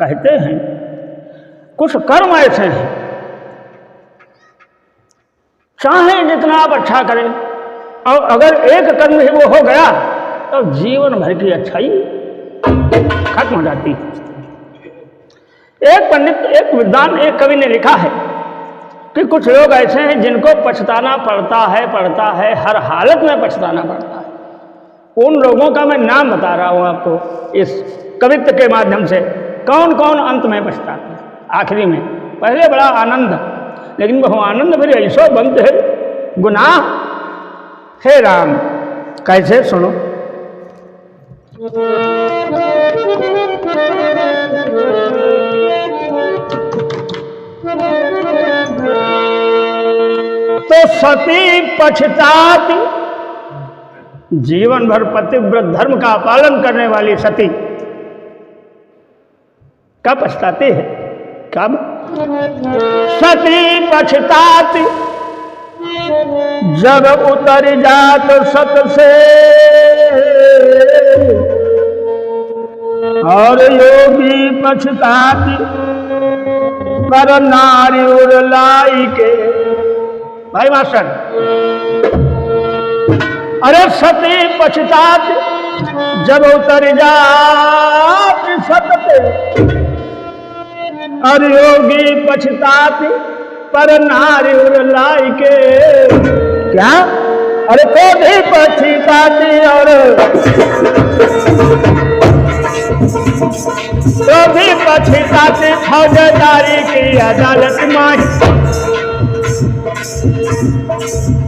कहते हैं कुछ कर्म ऐसे हैं, चाहे जितना आप अच्छा करें और अगर एक कर्म ही वो हो गया तो जीवन भर की अच्छाई खत्म हो जाती है। एक पंडित, एक विद्वान, एक कवि ने लिखा है कि कुछ लोग ऐसे हैं जिनको पछताना पड़ता है, हर हालत में पछताना पड़ता है। उन लोगों का मैं नाम बता रहा हूं आपको इस कवित्व के माध्यम से, कौन कौन अंत में पछताते हैं, आखिरी में। पहले बड़ा आनंद, लेकिन वह आनंद फिर ऐसा बंद है गुनाह। हे राम, कैसे सुनो। तो सती पछताती, जीवन भर पतिव्रत धर्म का पालन करने वाली सती कब पछताती है? कब? सती पछताती जब उतर जात सत से, और योगी पछताती पर नारी उड़लाई के। भाई मास्टर, अरे सती पछताती जब उतर जात सत से, और योगी पछताती पर नारी उड़लाई के। क्या? अरे तो भी पछताती और तो भी पछताती फौजदारी की अदालत में।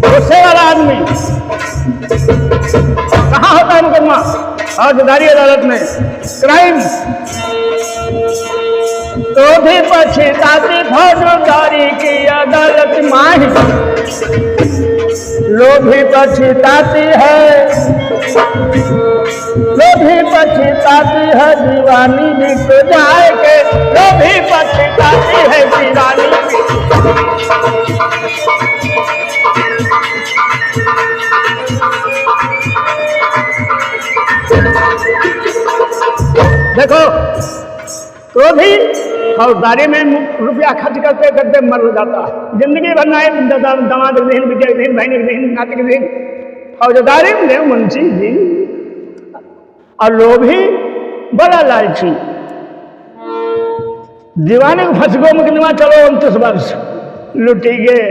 गुस्से वाला आदमी कहाँ होता है मुकदमा? फौजदारी अदालत में, क्राइम। तो भी पछताती फौजदारी की अदालत माही, लोभी पछताती है, लोभी पछताती है दीवानी बिक जाए के, लोभी पछताती है दीवानी देखो, तो भी फौजदारी में रुपया खर्च करते करते मर जाता है। जिंदगी भर नायब दामाद के दिन, बिटिया के दिन, बहन के दिन, नाते के दिन फौजदारी में मुंशी जी। और लोभी बड़ा लालची, दीवाने को फंस गो मुकदमा चलो 29 वर्ष लुटी गए।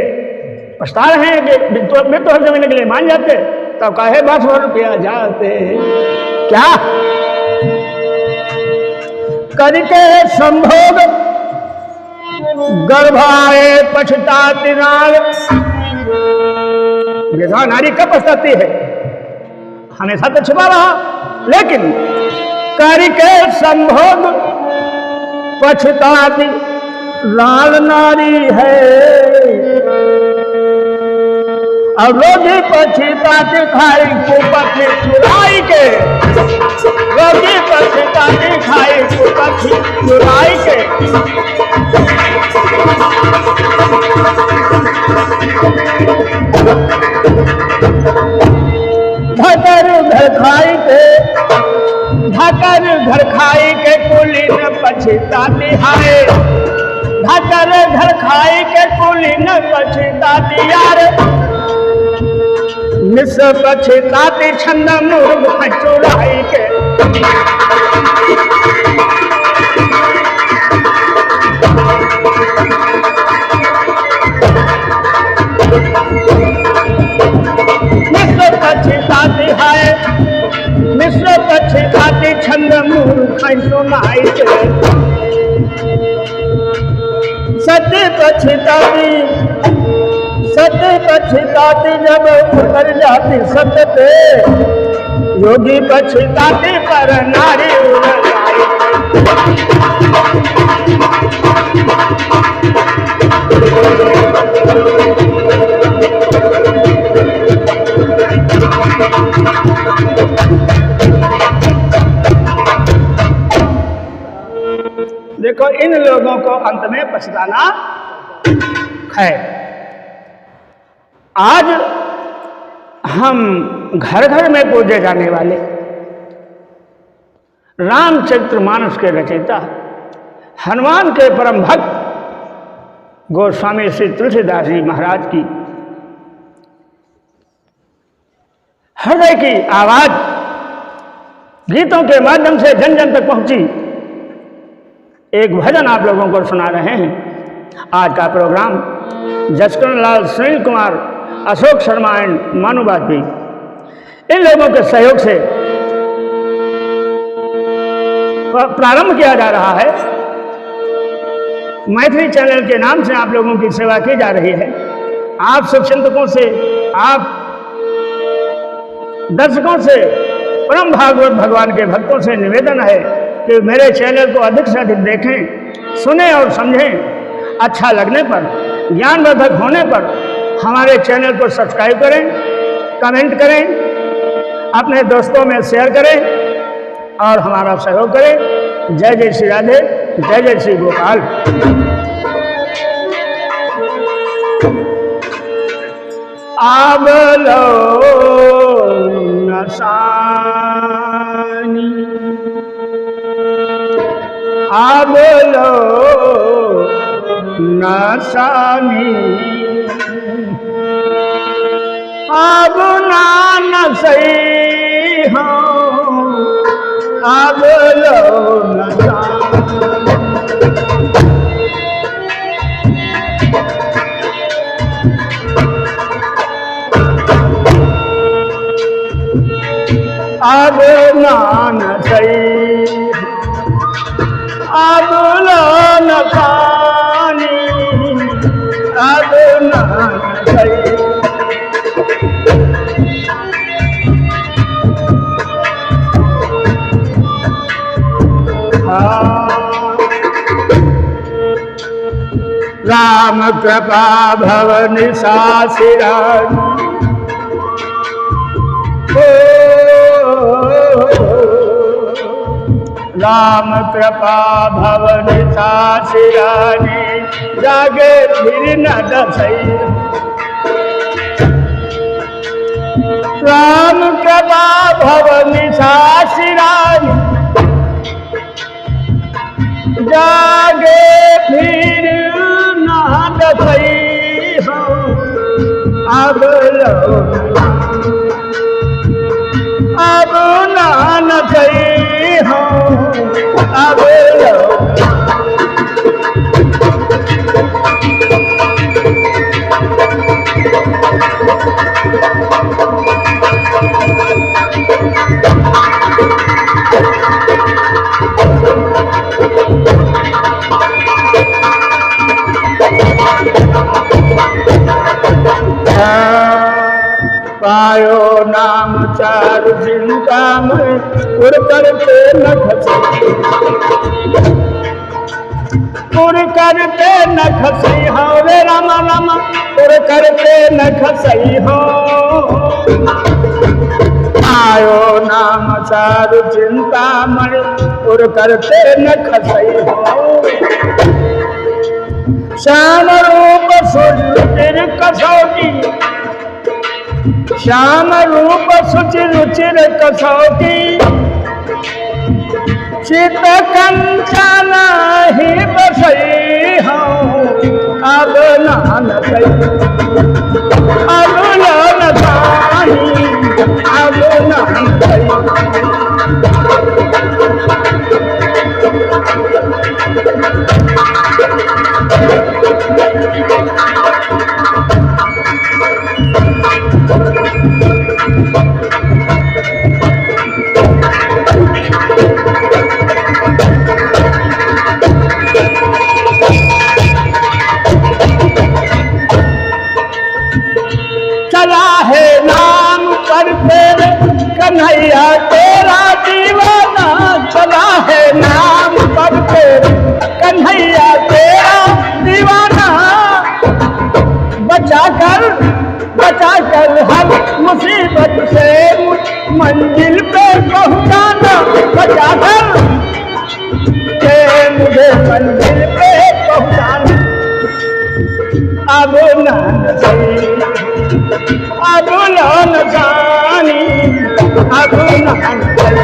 पछता रहे हैं कि तो हर जमीन के लिए मान जाते, तो काहे 12 रुपया जाते। क्या करके संभोग गर्भाए पछताती नार। विधवा नारी कब पछताती है? हमेशा तो छुपा रहा, लेकिन करके संभोग पछताती लाल नारी है। और रोगी पछताती खाई कुपथी चुराई के, रोगी पछताती खाई कुपथी चुराई के। धकर घर खाई के, धकर घर खाई के कुली न पछताती है। धकर घर खाई के कुली न पछताती यार, मिस पछताती छंद मुर्ग चुराई के। मिस पछताती है, मिस पछताती छंद मुर्ग सुनाई के। सती पछताती, सती पछताती जब उतर जाती सत पे, योगी पछताती पर नारी उड़लाई। देखो, इन लोगों को अंत में पछताना है। आज हम घर घर में पूजे जाने वाले रामचरितमानस के रचयिता हनुमान के परम भक्त गोस्वामी श्री तुलसीदास जी महाराज की हृदय की आवाज गीतों के माध्यम से जन जन तक पहुंची। एक भजन आप लोगों को सुना रहे हैं। आज का प्रोग्राम जसकरण लाल, सुनील कुमार, अशोक शर्मा एंड मानू वाजपेयी, इन लोगों के सहयोग से प्रारंभ किया जा रहा है। मैथिली चैनल के नाम से आप लोगों की सेवा की जा रही है। आप शुभचिंतकों से, आप दर्शकों से, परम भागवत भगवान के भक्तों से निवेदन है कि मेरे चैनल को अधिक से अधिक देखें, सुने और समझें। अच्छा लगने पर, ज्ञानवर्धक होने पर हमारे चैनल को सब्सक्राइब करें, कमेंट करें, अपने दोस्तों में शेयर करें और हमारा सहयोग करें। जय जय श्री राधे, जय जय श्री गोपाल। आबलो नसानी, आबलो नसानी, अब ना सही हो, अब लो अब नान सही, अब लो न पानी, अब नान सही। राम कृपा भवनि सासिरा, राम कृपा भवनि सासिरानी, जागे फिर न दसई। राम कृपा भवनि सासिरानी, जागे फिर ना दसई हो, अब लो अब ना नसई हो, अब लो। पायो नाम चारु चिंता में, उड़ करते न खसी, उड़ करते न खसी हो रे रामा रामा, उड़ करते न खसी हो। आयो नाम चारु चिंता में, उड़ करते न खसी हो। श्याम रूप सुचिर कसौटी, श्याम रूप सुचिर रुचिर कसौटी, चित कंचन ही बसई हो, अब नान सही, अब नान सही, अब नान सही। चला है नाम पर तेरे कन्हैया तेरा दीवाना, चला है नाम पर तेरे कन्हैया तेरा दीवाना। बचा कर हर मुसीबत से मंजिल पे पहुंचाना, बचा कर के मुझे मंजिल पे पहुंचाना। अब नान सही, अब नान जानी, अब नान सही।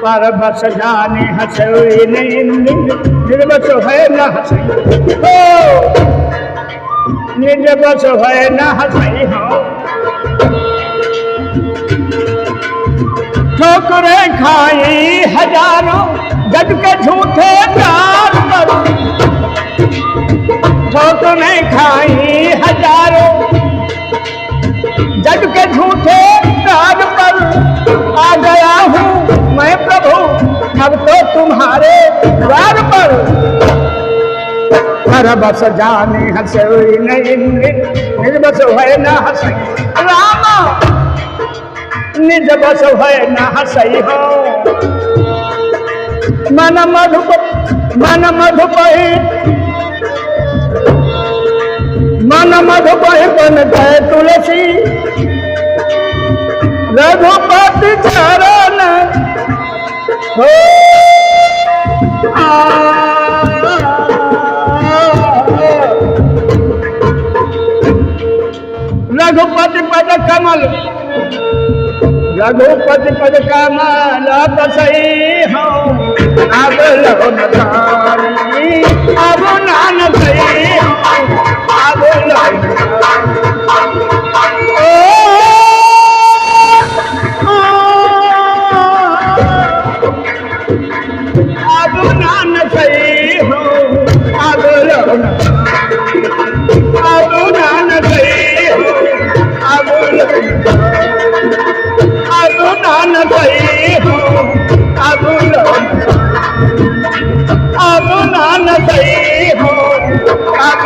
पर बस जाने हंसोई निर्बस है न हंसई हो, निर्बस है न हंसई हो। ठोकरे खाई हजारों जग के झूठे प्यार पर, ठोकरे खाई हजारों जग के झूठे प्यार पर। आ गया हूँ मैं प्रभु अब तो तुम्हारे द्वार पर। पर बस जाने हंसोई नहीं निर्बस है न हंसई रामा, निज बस है न हंसई हो। मन मधुपहि बन गए तुलसी, रघुपति चरण हो। रघुपति पद कमल, रघुपति पद कमल बसई हो। अब लो न तारी अब नान सही हो, अब लो अब नान सही हो, अब लो न अब नान सही हो, अब लो अब नान सही हो, अब लो अब नान सही हो, अब